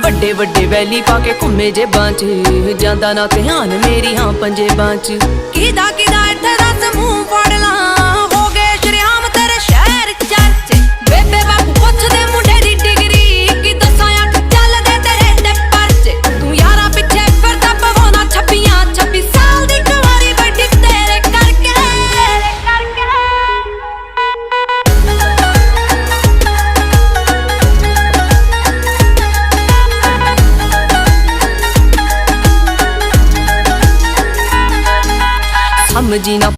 ਵੱਡੇ ਵੱਡੇ ਵੈਲੀ ਪਾ ਕੇ ਘੁੰਮੇ ਜੇਬਾਂ 'ਚ ਜਾਂਦਾ ਨਾ ਧਿਆਨ ਮੇਰੀ ਹਾਂ ਪੰਜੇਬਾਂ 'ਚ ਕਿਦਾ ਕਿਦਾ ਇੱਥੇ ਦੱਸ ਮੂੰਹ ਫੜ ਲਾਂ ਹੋ ਗਏ ਸ਼ਰਿਆਮ ਤੇਰੇ ਸ਼ਹਿਰ ਚਰਚੇ ਬੇਬੇ ਬਾਪੂ ਪੁੱਛਦੇ ਮੁੰਡੇ ਦੀ ਡਿਗਰੀ ਕਿ ਦੱਸਾਂ ਅੱਖ ਚੱਲਦੇ ਤੇਰੇ ਤੇ ਪਰਚੇ ਤੂੰ ਯਾਰਾਂ ਪਿੱਛੇ ਫਿਰਦਾ ਪਵਾਉਣਾ 26 ਸਾਲ ਦੀ ਕੁਆਰੀ ਵੱਡੀ ਤੇਰੇ ਕਰਕੇ समझी ना